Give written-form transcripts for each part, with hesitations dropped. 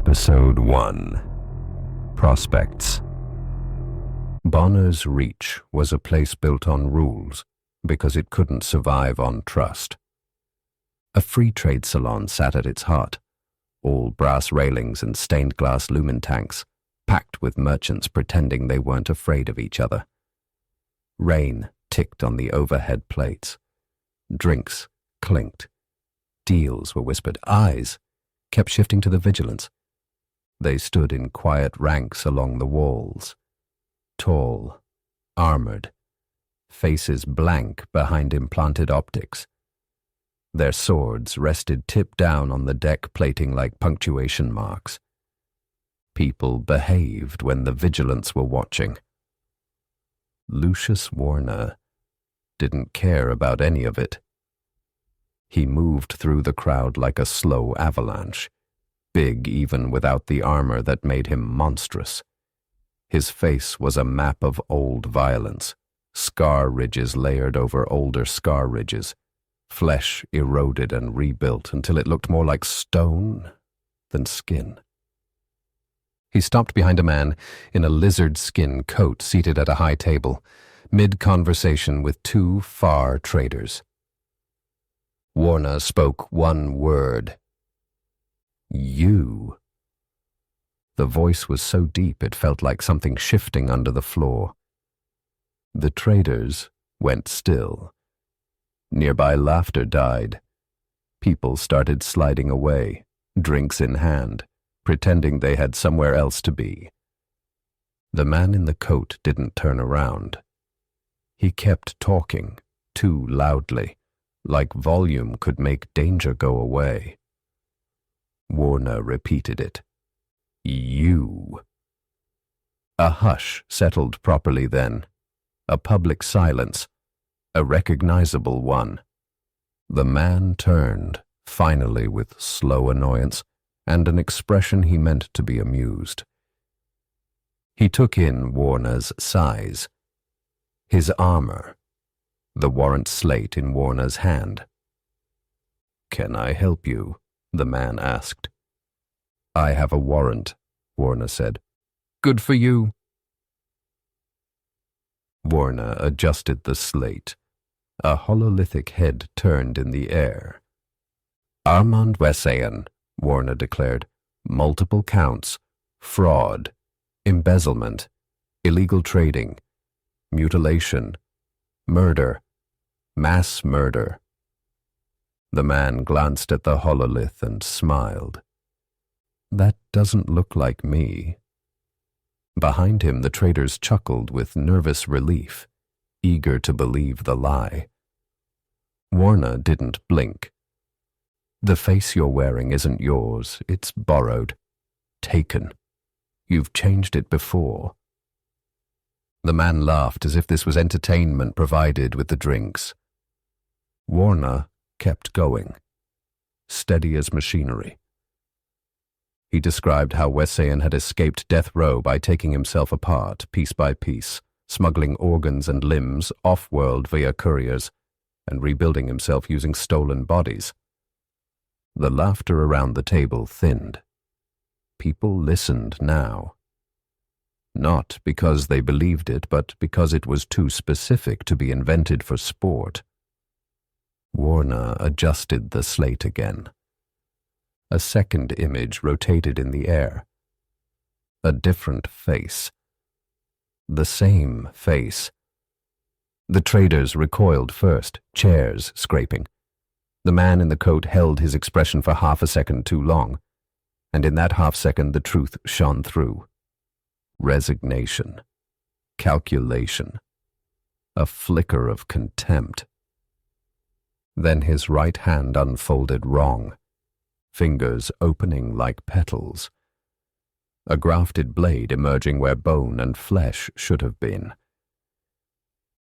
Episode 1. Prospects. Bonner's Reach was a place built on rules because it couldn't survive on trust. A free trade salon sat at its heart, all brass railings and stained glass lumen tanks, packed with merchants pretending they weren't afraid of each other. Rain ticked on the overhead plates. Drinks clinked. Deals were whispered. Eyes kept shifting to the vigilance. They stood in quiet ranks along the walls, tall, armored, faces blank behind implanted optics. Their swords rested tip down on the deck plating like punctuation marks. People behaved when the vigilants were watching. Lucius Warner didn't care about any of it. He moved through the crowd like a slow avalanche, big even without the armor that made him monstrous. His face was a map of old violence, scar ridges layered over older scar ridges, flesh eroded and rebuilt until it looked more like stone than skin. He stopped behind a man in a lizard skin coat seated at a high table, mid-conversation with two far traders. Warner spoke one word. You. The voice was so deep it felt like something shifting under the floor. The traders went still. Nearby laughter died. People started sliding away, drinks in hand, pretending they had somewhere else to be. The man in the coat didn't turn around. He kept talking, too loudly, like volume could make danger go away. Warner repeated it. You. A hush settled properly then, a public silence, a recognizable one. The man turned, finally with slow annoyance, and an expression he meant to be amused. He took in Warner's size, his armor, the warrant slate in Warner's hand. "Can I help you?" the man asked. "I have a warrant," Warner said. "Good for you." Warner adjusted the slate. A hololithic head turned in the air. "Armand Wessayan," Warner declared. "Multiple counts, fraud, embezzlement, illegal trading, mutilation, murder, mass murder." The man glanced at the hololith and smiled. "That doesn't look like me." Behind him, the traders chuckled with nervous relief, eager to believe the lie. Warner didn't blink. "The face you're wearing isn't yours. It's borrowed. Taken. You've changed it before." The man laughed as if this was entertainment provided with the drinks. Warner kept going, steady as machinery. He described how Wessayan had escaped death row by taking himself apart, piece by piece, smuggling organs and limbs off-world via couriers, and rebuilding himself using stolen bodies. The laughter around the table thinned. People listened now. Not because they believed it, but because it was too specific to be invented for sport. Warner adjusted the slate again. A second image rotated in the air. A different face. The same face. The traders recoiled first, chairs scraping. The man in the coat held his expression for half a second too long, and in that half-second the truth shone through. Resignation. Calculation. A flicker of contempt. Then his right hand unfolded wrong, fingers opening like petals. A grafted blade emerging where bone and flesh should have been.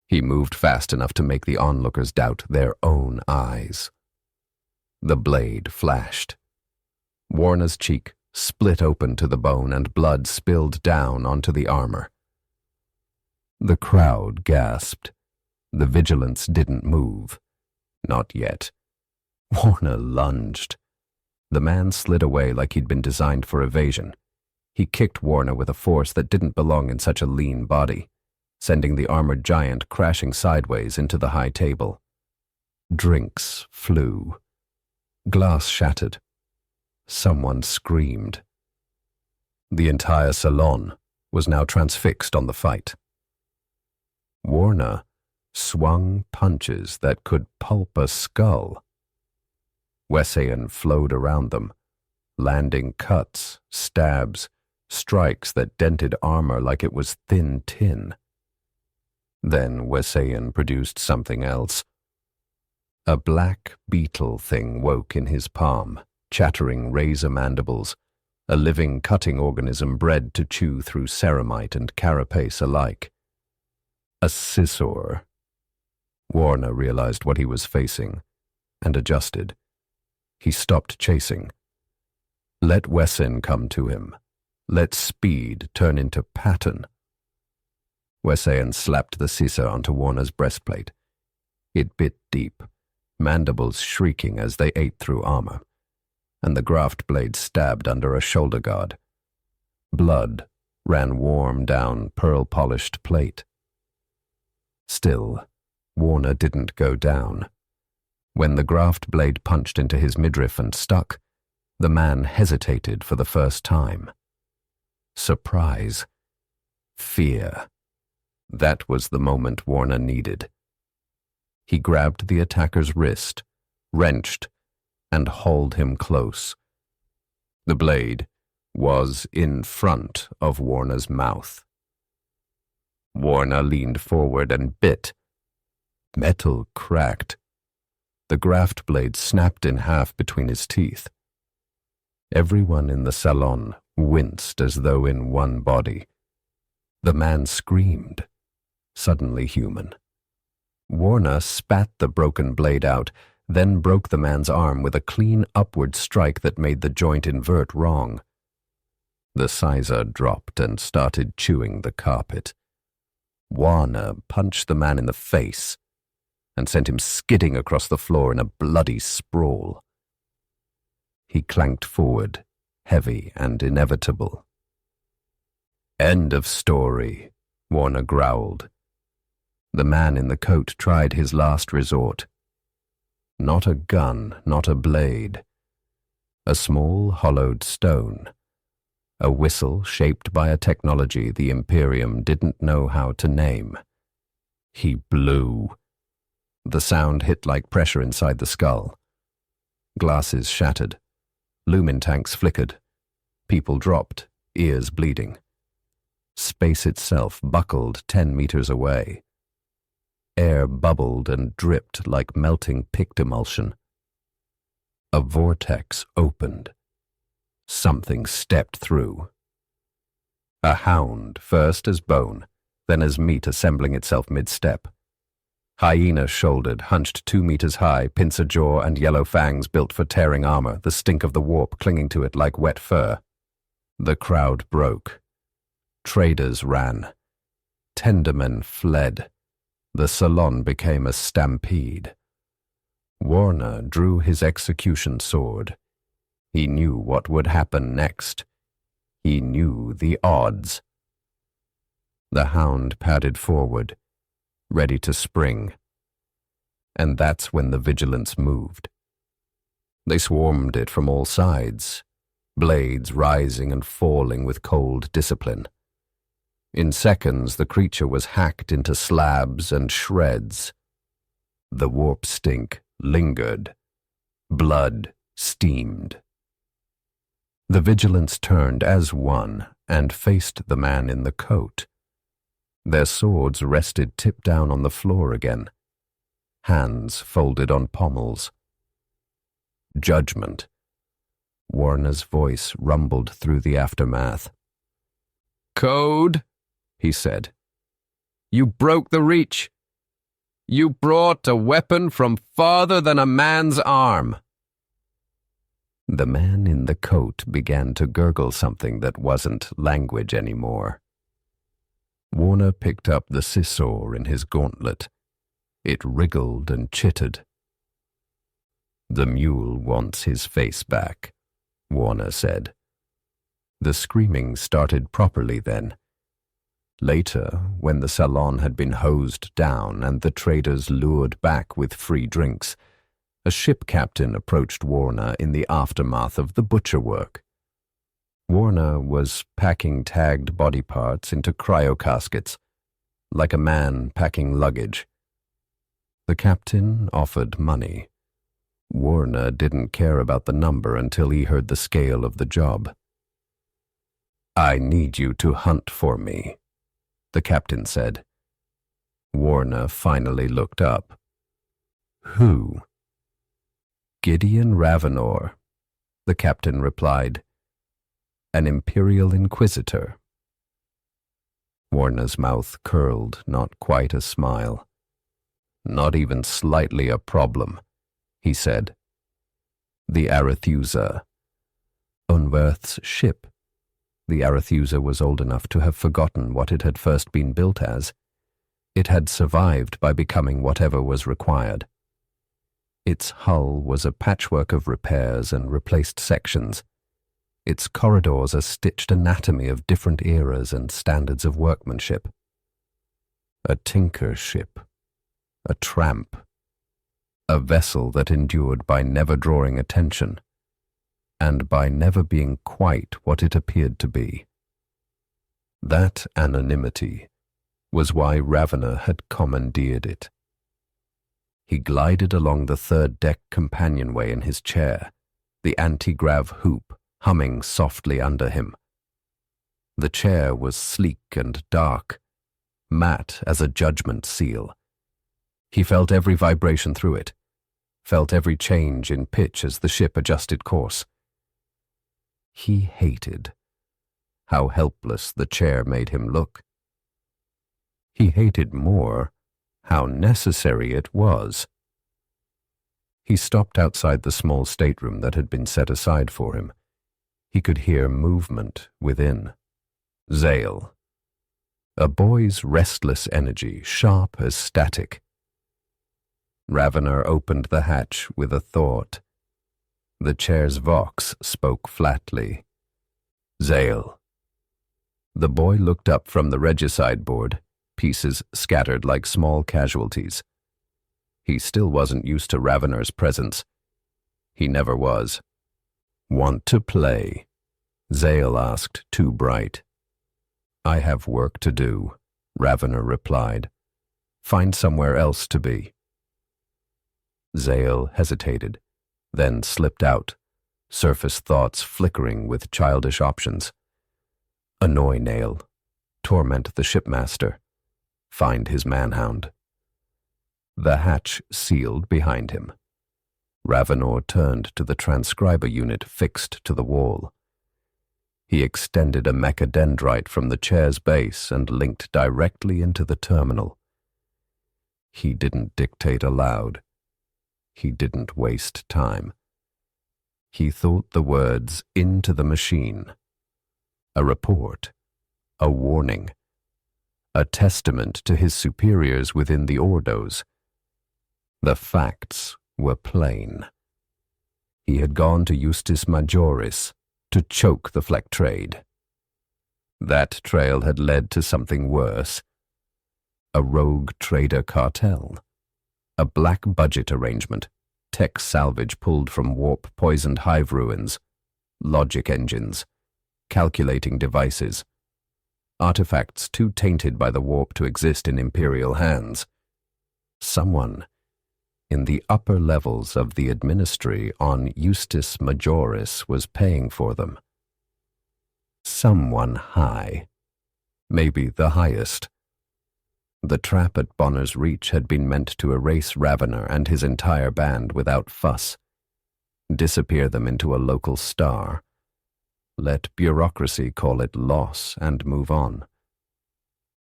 He moved fast enough to make the onlookers doubt their own eyes. The blade flashed. Warner's cheek split open to the bone and blood spilled down onto the armor. The crowd gasped. The vigilance didn't move. Not yet. Warner lunged. The man slid away like he'd been designed for evasion. He kicked Warner with a force that didn't belong in such a lean body, sending the armored giant crashing sideways into the high table. Drinks flew. Glass shattered. Someone screamed. The entire salon was now transfixed on the fight. Warner swung punches that could pulp a skull. Wesseyan flowed around them, landing cuts, stabs, strikes that dented armor like it was thin tin. Then Wesseyan produced something else. A black beetle thing woke in his palm, chattering razor mandibles, a living cutting organism bred to chew through ceramite and carapace alike. A scissor. Warner realized what he was facing and adjusted. He stopped chasing. Let Wesseyan come to him. Let speed turn into pattern. Wesseyan slapped the scissor onto Warner's breastplate. It bit deep, mandibles shrieking as they ate through armor, and the graft blade stabbed under a shoulder guard. Blood ran warm down pearl-polished plate. Still, Warner didn't go down. When the graft blade punched into his midriff and stuck, the man hesitated for the first time. Surprise. Fear. That was the moment Warner needed. He grabbed the attacker's wrist, wrenched, and hauled him close. The blade was in front of Warner's mouth. Warner leaned forward and bit. Metal cracked. The graft blade snapped in half between his teeth. Everyone in the salon winced as though in one body. The man screamed, suddenly human. Warner spat the broken blade out, then broke the man's arm with a clean upward strike that made the joint invert wrong. The sizar dropped and started chewing the carpet. Warner punched the man in the face and sent him skidding across the floor in a bloody sprawl. He clanked forward, heavy and inevitable. End of story, Warner growled. The man in the coat tried his last resort. Not a gun, not a blade. A small, hollowed stone. A whistle shaped by a technology the Imperium didn't know how to name. He blew. The sound hit like pressure inside the skull. Glasses shattered. Lumen tanks flickered. People dropped, ears bleeding. Space itself buckled 10 meters away. Air bubbled and dripped like melting pict emulsion. A vortex opened. Something stepped through. A hound, first as bone, then as meat assembling itself mid-step. Hyena-shouldered, hunched 2 meters high, pincer jaw and yellow fangs built for tearing armor, the stink of the warp clinging to it like wet fur. The crowd broke. Traders ran. Tendermen fled. The salon became a stampede. Warner drew his execution sword. He knew what would happen next. He knew the odds. The hound padded forward, ready to spring. And that's when the vigilance moved. They swarmed it from all sides, blades rising and falling with cold discipline. In seconds, the creature was hacked into slabs and shreds. The warp stink lingered. Blood steamed. The vigilance turned as one and faced the man in the coat. Their swords rested tip down on the floor again, hands folded on pommels. Judgment. Warner's voice rumbled through the aftermath. "Code," he said. "You broke the reach. You brought a weapon from farther than a man's arm." The man in the coat began to gurgle something that wasn't language anymore. Warner picked up the scissor in his gauntlet. It wriggled and chittered. "The mule wants his face back," Warner said. The screaming started properly then. Later, when the salon had been hosed down and the traders lured back with free drinks, a ship captain approached Warner in the aftermath of the butcher work. Warner was packing tagged body parts into cryo-caskets, like a man packing luggage. The captain offered money. Warner didn't care about the number until he heard the scale of the job. "I need you to hunt for me," the captain said. Warner finally looked up. "Who?" "Gideon Ravenor," the captain replied. "An Imperial Inquisitor." Warner's mouth curled, not quite a smile. "Not even slightly a problem," he said. "The Arethusa. Unworth's ship." The Arethusa was old enough to have forgotten what it had first been built as. It had survived by becoming whatever was required. Its hull was a patchwork of repairs and replaced sections. Its corridors a stitched anatomy of different eras and standards of workmanship. A tinker ship. A tramp. A vessel that endured by never drawing attention, and by never being quite what it appeared to be. That anonymity was why Ravenor had commandeered it. He glided along the third-deck companionway in his chair, the anti-grav hoop humming softly under him. The chair was sleek and dark, matte as a judgment seal. He felt every vibration through it, felt every change in pitch as the ship adjusted course. He hated how helpless the chair made him look. He hated more how necessary it was. He stopped outside the small stateroom that had been set aside for him. He could hear movement within. Zale. A boy's restless energy, sharp as static. Ravenor opened the hatch with a thought. The chair's vox spoke flatly. "Zale." The boy looked up from the regicide board, pieces scattered like small casualties. He still wasn't used to Ravenor's presence. He never was. "Want to play?" Zale asked, too bright. "I have work to do," Ravenor replied. "Find somewhere else to be." Zale hesitated, then slipped out, surface thoughts flickering with childish options. Annoy Nail. Torment the shipmaster. Find his manhound. The hatch sealed behind him. Ravenor turned to the transcriber unit fixed to the wall. He extended a mechadendrite from the chair's base and linked directly into the terminal. He didn't dictate aloud. He didn't waste time. He thought the words into the machine. A report. A warning. A testament to his superiors within the Ordos. The facts were plain. He had gone to Justis Majoris to choke the Fleck trade. That trail had led to something worse. A rogue trader cartel. A black budget arrangement, tech salvage pulled from warp-poisoned hive ruins, logic engines, calculating devices, artifacts too tainted by the warp to exist in Imperial hands. Someone in the upper levels of the administry on Justis Majoris was paying for them. Someone high, maybe the highest. The trap at Bonner's Reach had been meant to erase Ravenor and his entire band without fuss, disappear them into a local star, let bureaucracy call it loss and move on.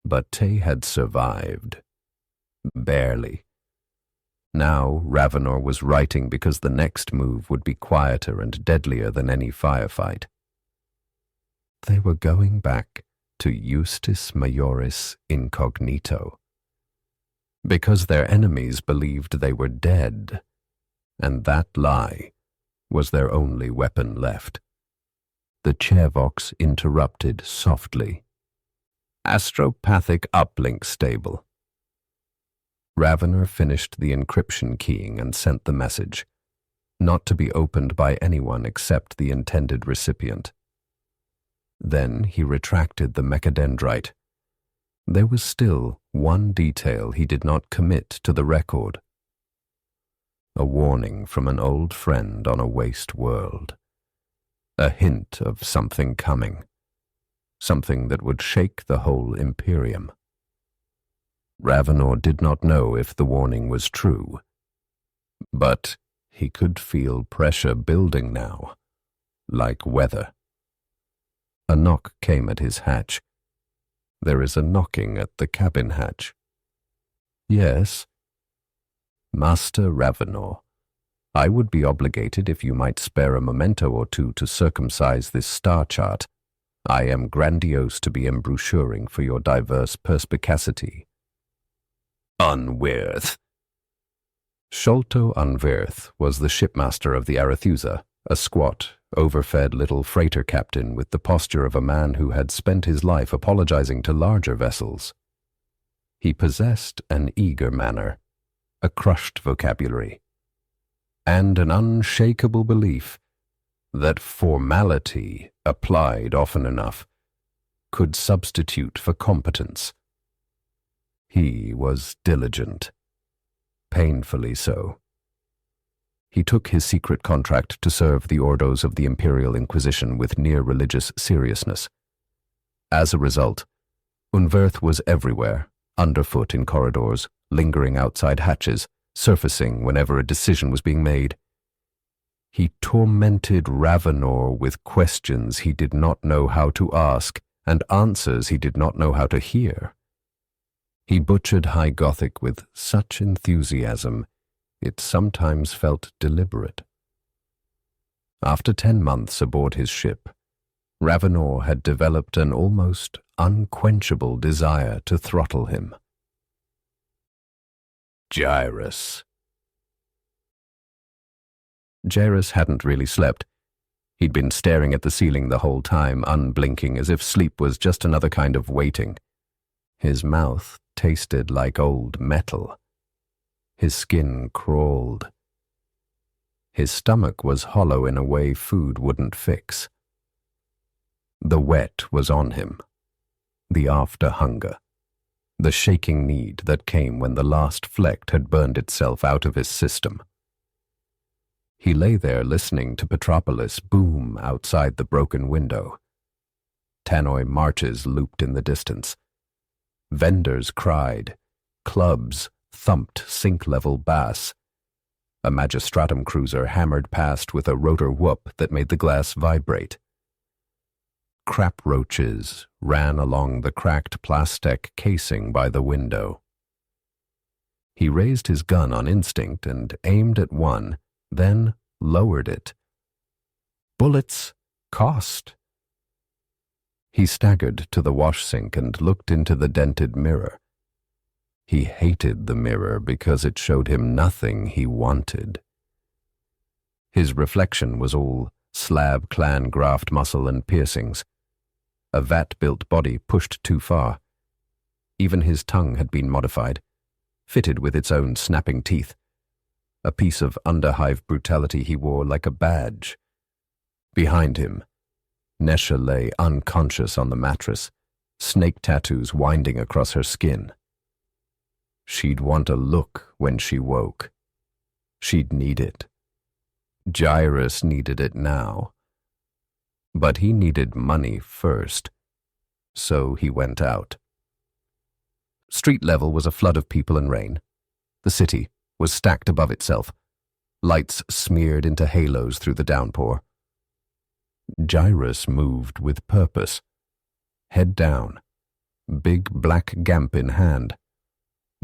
But Tay had survived. Barely. Now Ravenor was writing because the next move would be quieter and deadlier than any firefight. They were going back to Justis Majoris incognito, because their enemies believed they were dead, and that lie was their only weapon left. The chairvox interrupted softly. Astropathic uplink stable. Ravenor finished the encryption keying and sent the message, not to be opened by anyone except the intended recipient. Then he retracted the mechadendrite. There was still one detail he did not commit to the record. A warning from an old friend on a waste world. A hint of something coming. Something that would shake the whole Imperium. Ravenor did not know if the warning was true, but he could feel pressure building now, like weather. A knock came at his hatch. There is a knocking at the cabin hatch. Yes. Master Ravenor, I would be obligated if you might spare a memento or two to circumcise this star chart. I am grandiose to be embrochuring for your diverse perspicacity. Unwirth. Sholto Unwirth was the shipmaster of the Arethusa, a squat, overfed little freighter captain with the posture of a man who had spent his life apologizing to larger vessels. He possessed an eager manner, a crushed vocabulary, and an unshakable belief that formality, applied often enough, could substitute for competence. He was diligent, painfully so. He took his secret contract to serve the ordos of the Imperial Inquisition with near-religious seriousness. As a result, Unwirth was everywhere, underfoot in corridors, lingering outside hatches, surfacing whenever a decision was being made. He tormented Ravenor with questions he did not know how to ask and answers he did not know how to hear. He butchered High Gothic with such enthusiasm, it sometimes felt deliberate. After 10 months aboard his ship, Ravenor had developed an almost unquenchable desire to throttle him. Jairus. Jairus hadn't really slept. He'd been staring at the ceiling the whole time, unblinking, as if sleep was just another kind of waiting. His mouth tasted like old metal. His skin crawled. His stomach was hollow in a way food wouldn't fix. The wet was on him, the after-hunger, the shaking need that came when the last fleck had burned itself out of his system. He lay there listening to Petropolis boom outside the broken window. Tannoy marches looped in the distance. Vendors cried. Clubs thumped sink-level bass. A Magistratum cruiser hammered past with a rotor whoop that made the glass vibrate. Crap roaches ran along the cracked plastic casing by the window. He raised his gun on instinct and aimed at one, then lowered it. Bullets cost. He staggered to the wash sink and looked into the dented mirror. He hated the mirror because it showed him nothing he wanted. His reflection was all slab clan graft muscle and piercings. A vat-built body pushed too far. Even his tongue had been modified, fitted with its own snapping teeth. A piece of underhive brutality he wore like a badge. Behind him, Nesha lay unconscious on the mattress, snake tattoos winding across her skin. She'd want a look when she woke. She'd need it. Jairus needed it now. But he needed money first, so he went out. Street level was a flood of people and rain. The city was stacked above itself, lights smeared into halos through the downpour. Jairus moved with purpose, head down, big black gamp in hand.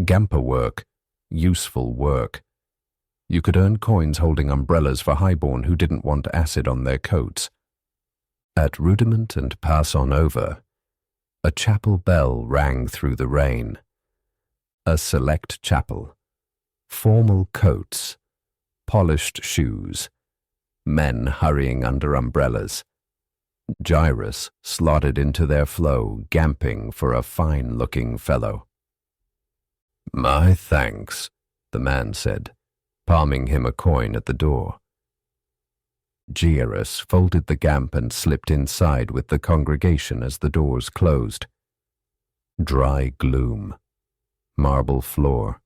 Gamper work, useful work. You could earn coins holding umbrellas for highborn who didn't want acid on their coats. At Rudiment and Pass On Over, a chapel bell rang through the rain. A select chapel. Formal coats, polished shoes, men hurrying under umbrellas. Gyrus slotted into their flow, gamping for a fine-looking fellow. "My thanks," the man said, palming him a coin at the door. Gyrus folded the gamp and slipped inside with the congregation as the doors closed. Dry gloom, marble floor,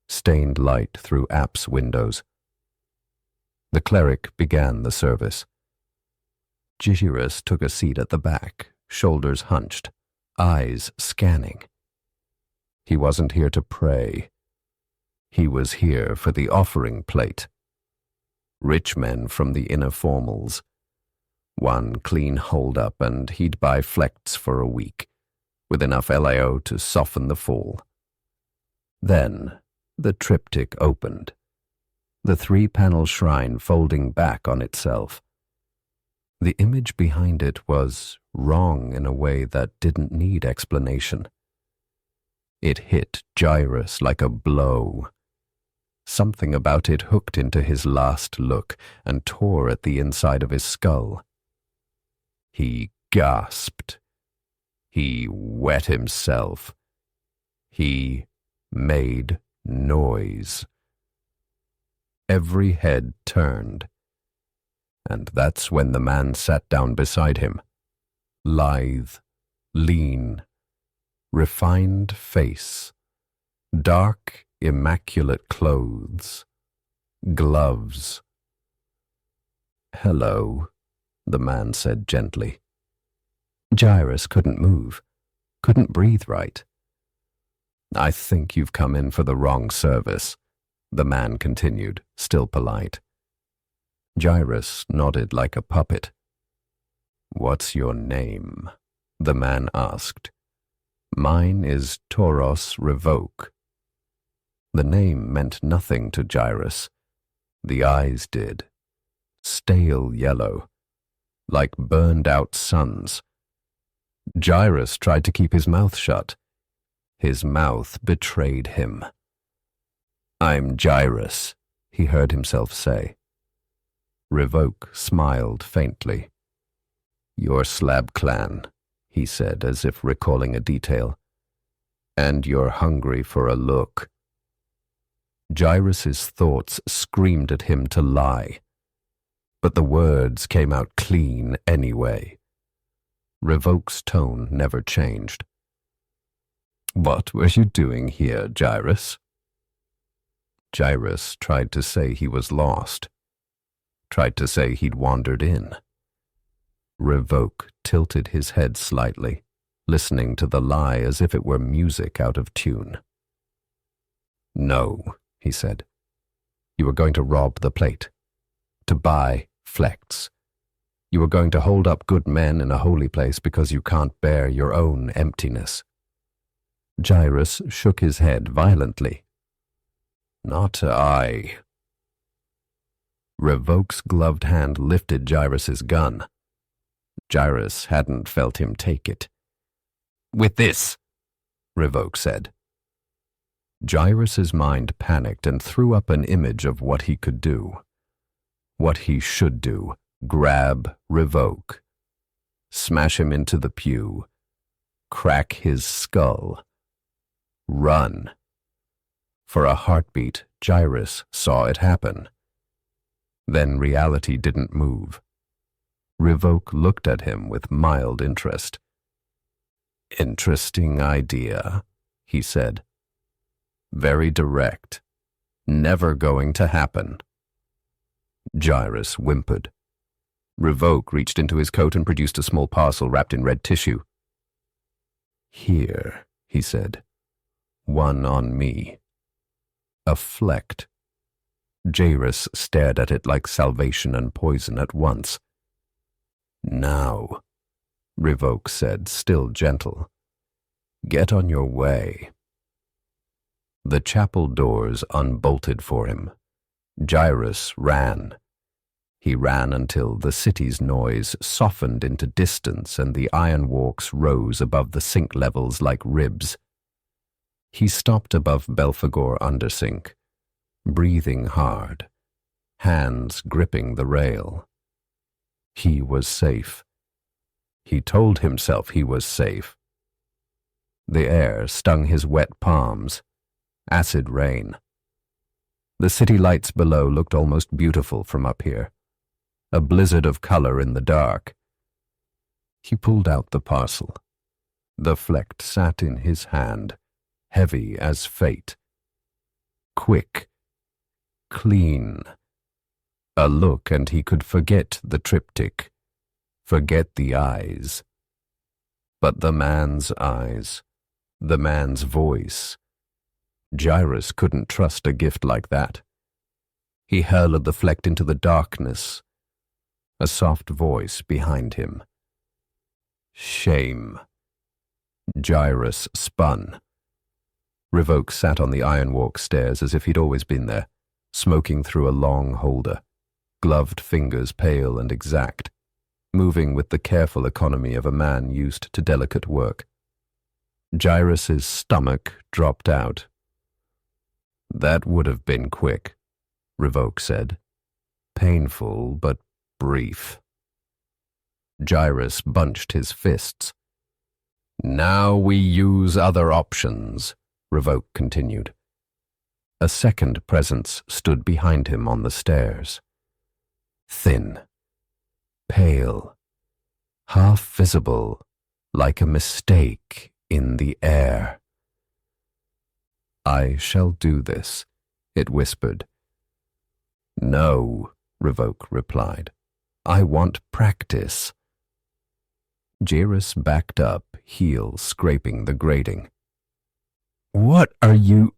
stained light through apse windows. The cleric began the service. Gyrus took a seat at the back, shoulders hunched, eyes scanning. He wasn't here to pray. He was here for the offering plate. Rich men from the inner formals. One clean hold-up and he'd buy flects for a week, with enough LAO to soften the fall. Then the triptych opened, the three-panel shrine folding back on itself. The image behind it was wrong in a way that didn't need explanation. It hit Gyrus like a blow. Something about it hooked into his last look and tore at the inside of his skull. He gasped. He wet himself. He made noise. Every head turned. And that's when the man sat down beside him. Lithe, lean, refined face, dark, immaculate clothes, gloves. "Hello," the man said gently. Gyrus couldn't move, couldn't breathe right. "I think you've come in for the wrong service," the man continued, still polite. Gyrus nodded like a puppet. "What's your name?" the man asked. "Mine is Tauros Revoke." The name meant nothing to Gyrus. The eyes did. Stale yellow, like burned-out suns. Gyrus tried to keep his mouth shut. His mouth betrayed him. "I'm Gyrus," he heard himself say. Revoke smiled faintly. "Your Slab clan," he said, as if recalling a detail. "And you're hungry for a look." Gyrus's thoughts screamed at him to lie, but the words came out clean anyway. Revoke's tone never changed. "What were you doing here, Gyrus?" Gyrus tried to say he was lost, tried to say he'd wandered in. Revoke tilted his head slightly, listening to the lie as if it were music out of tune. "No," he said. "You were going to rob the plate, to buy flects. You were going to hold up good men in a holy place because you can't bear your own emptiness." Gyrus shook his head violently. "Not I." Revoke's gloved hand lifted Gyrus's gun. Gyrus hadn't felt him take it. "With this," Revoke said. Gyrus's mind panicked and threw up an image of what he could do. What he should do: grab Revoke, smash him into the pew, crack his skull, run. For a heartbeat, Gyrus saw it happen. Then reality didn't move. Revoke looked at him with mild interest. "Interesting idea," he said. "Very direct. Never going to happen." Gyrus whimpered. Revoke reached into his coat and produced a small parcel wrapped in red tissue. "Here," he said. "One on me." A flecked. Gyrus stared at it like salvation and poison at once. "Now," Revoke said, still gentle. "Get on your way." The chapel doors unbolted for him. Gyrus ran. He ran until the city's noise softened into distance and the iron walks rose above the sink levels like ribs. He stopped above Belphegor Undersink, breathing hard, hands gripping the rail. He was safe. He told himself he was safe. The air stung his wet palms. Acid rain. The city lights below looked almost beautiful from up here. A blizzard of color in the dark. He pulled out the parcel. The flecked sat in his hand, heavy as fate. Quick. Clean. A look and he could forget the triptych. Forget the eyes. But the man's eyes. The man's voice. Jairus couldn't trust a gift like that. He hurled the fleck into the darkness. A soft voice behind him. Shame. Jairus spun. Revoke sat on the ironwork stairs as if he'd always been there, smoking through a long holder, gloved fingers pale and exact, moving with the careful economy of a man used to delicate work. Jairus's stomach dropped out. That would have been quick, Revoke said. Painful, but brief. Jairus bunched his fists. Now we use other options, Revoke continued. A second presence stood behind him on the stairs. Thin, pale, half visible, like a mistake in the air. I shall do this, it whispered. No, Revoke replied. I want practice. Jairus backed up, heel scraping the grating. What are you?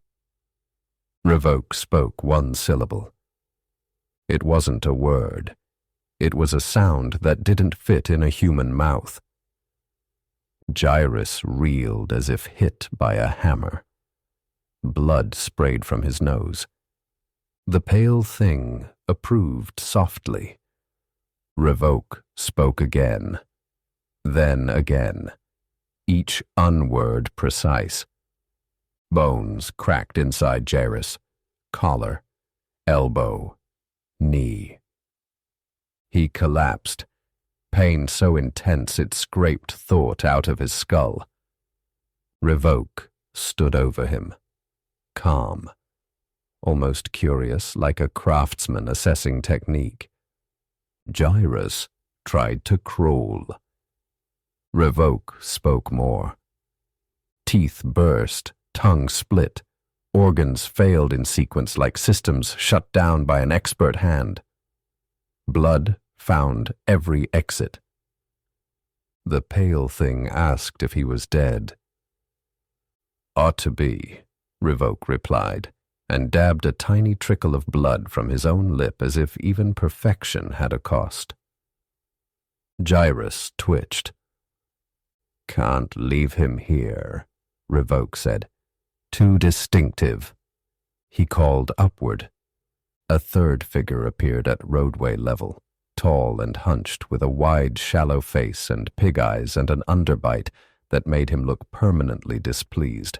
Revoke spoke one syllable. It wasn't a word. It was a sound that didn't fit in a human mouth. Jairus reeled as if hit by a hammer. Blood sprayed from his nose. The pale thing approved softly. Revoke spoke again. Then again, each unword precise. Bones cracked inside Jairus, collar, elbow, knee. He collapsed, pain so intense it scraped thought out of his skull. Revoke stood over him, calm, almost curious, like a craftsman assessing technique. Jairus tried to crawl. Revoke spoke more. Teeth burst, tongue split, organs failed in sequence like systems shut down by an expert hand. Blood found every exit. The pale thing asked if he was dead. Ought to be, Revoke replied, and dabbed a tiny trickle of blood from his own lip as if even perfection had a cost. Jairus twitched. Can't leave him here, Revoke said. Too distinctive. He called upward. A third figure appeared at roadway level, tall and hunched with a wide, shallow face and pig eyes and an underbite that made him look permanently displeased.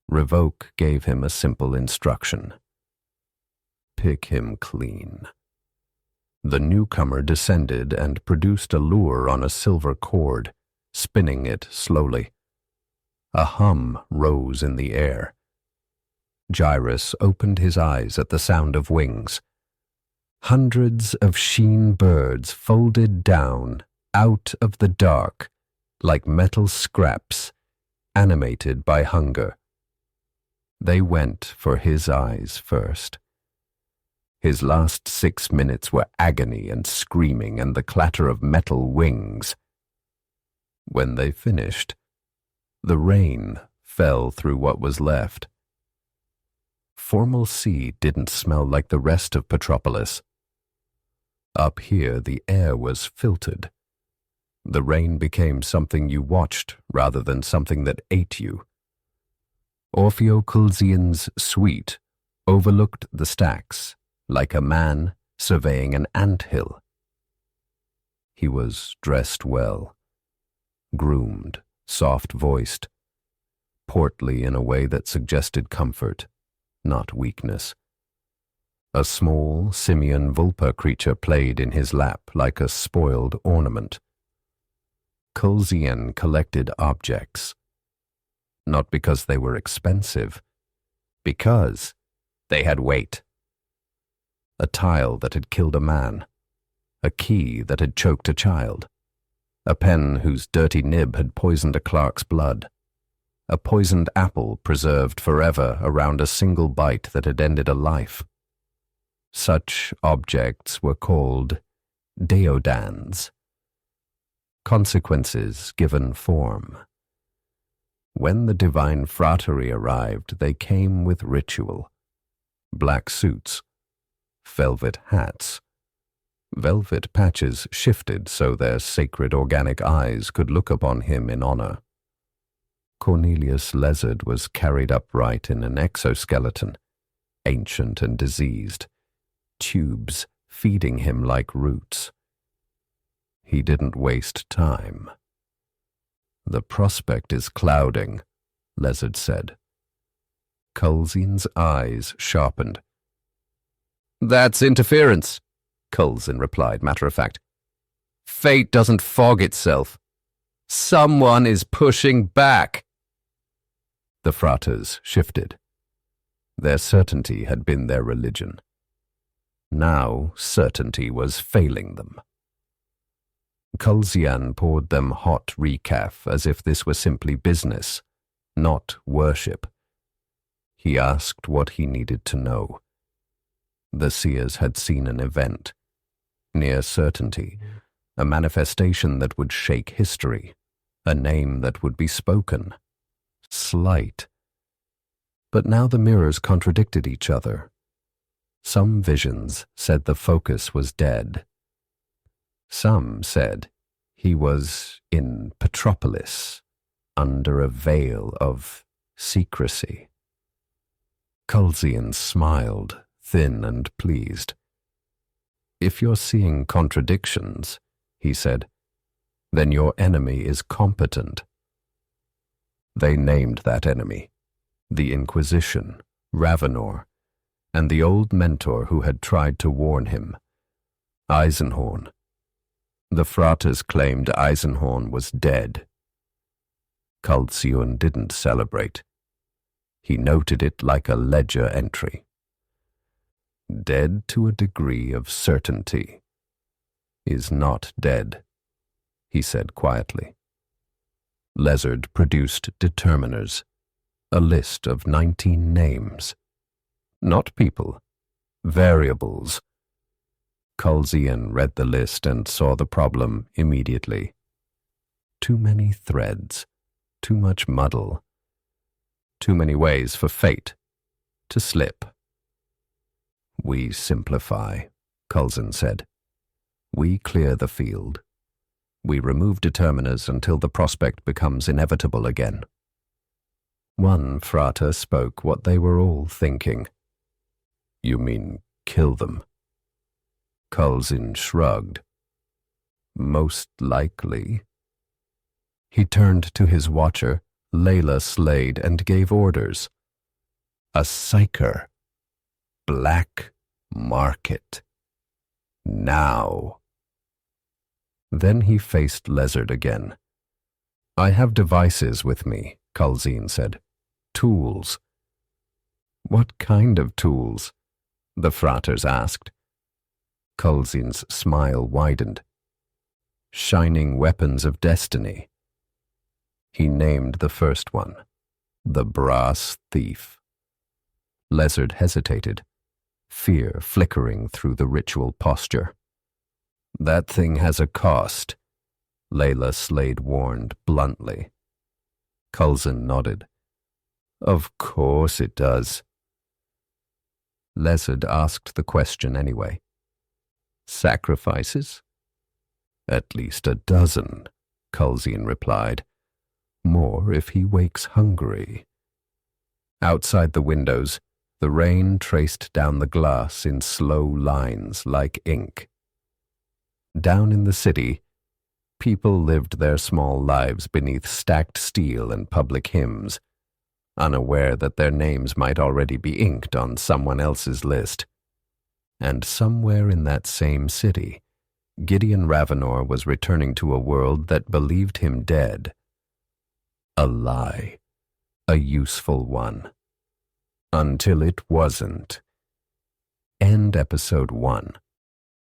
Revoke gave him a simple instruction. Pick him clean. The newcomer descended and produced a lure on a silver cord, spinning it slowly. A hum rose in the air. Jairus opened his eyes at the sound of wings. Hundreds of sheen birds folded down out of the dark like metal scraps, animated by hunger. They went for his eyes first. His last 6 minutes were agony and screaming and the clatter of metal wings. When they finished, the rain fell through what was left. Formal sea didn't smell like the rest of Petropolis. Up here, the air was filtered. The rain became something you watched rather than something that ate you. Orpheoculzian's suite overlooked the stacks, like a man surveying an anthill. He was dressed well, groomed, soft-voiced, portly in a way that suggested comfort, not weakness. A small simian vulpa creature played in his lap like a spoiled ornament. Colzian collected objects, not because they were expensive, because they had weight. A tile that had killed a man, a key that had choked a child, a pen whose dirty nib had poisoned a clerk's blood, a poisoned apple preserved forever around a single bite that had ended a life. Such objects were called deodans, consequences given form. When the divine fratery arrived, they came with ritual. Black suits, velvet hats. Velvet patches shifted so their sacred organic eyes could look upon him in honor. Cornelius Lezard was carried upright in an exoskeleton, ancient and diseased, tubes feeding him like roots. He didn't waste time. "The prospect is clouding," Lezard said. Colzian's eyes sharpened. "That's interference," Colzin replied, matter-of-fact. "Fate doesn't fog itself. Someone is pushing back." The Fratres shifted. Their certainty had been their religion. Now certainty was failing them. Colzian poured them hot recaf as if this were simply business, not worship. He asked what he needed to know. The seers had seen an event, near certainty, a manifestation that would shake history, a name that would be spoken, slight. But now the mirrors contradicted each other. Some visions said the focus was dead. Some said he was in Petropolis, under a veil of secrecy. Colzian smiled, thin and pleased. "If you're seeing contradictions," he said, "then your enemy is competent." They named that enemy, the Inquisition, Ravenor, and the old mentor who had tried to warn him, Eisenhorn. The Fratres claimed Eisenhorn was dead. Colzian didn't celebrate. He noted it like a ledger entry. Dead to a degree of certainty is not dead, he said quietly. Lezard produced determiners, a list of 19 names. Not people, variables. Colzian read the list and saw the problem immediately. Too many threads, too much muddle, too many ways for fate to slip. "We simplify," Colzian said. "We clear the field. We remove determiners until the prospect becomes inevitable again." One frater spoke what they were all thinking. "You mean kill them?" Colzian shrugged. "Most likely." He turned to his watcher, Layla Slade, and gave orders. "A psyker. Black market. Now." Then he faced Lezard again. "I have devices with me," Colzian said. "Tools." "What kind of tools?" the Fratres asked. Colzian's smile widened. "Shining weapons of destiny." He named the first one, the Brass Thief. Lezard hesitated, fear flickering through the ritual posture. "That thing has a cost," Layla Slade warned bluntly. Colzian nodded. "Of course it does." Lezard asked the question anyway. "Sacrifices?" "At least a dozen," Colzian replied. "More if he wakes hungry." Outside the windows, the rain traced down the glass in slow lines like ink. Down in the city, people lived their small lives beneath stacked steel and public hymns, unaware that their names might already be inked on someone else's list. And somewhere in that same city, Gideon Ravenor was returning to a world that believed him dead. A lie. A useful one. Until it wasn't. End episode 1.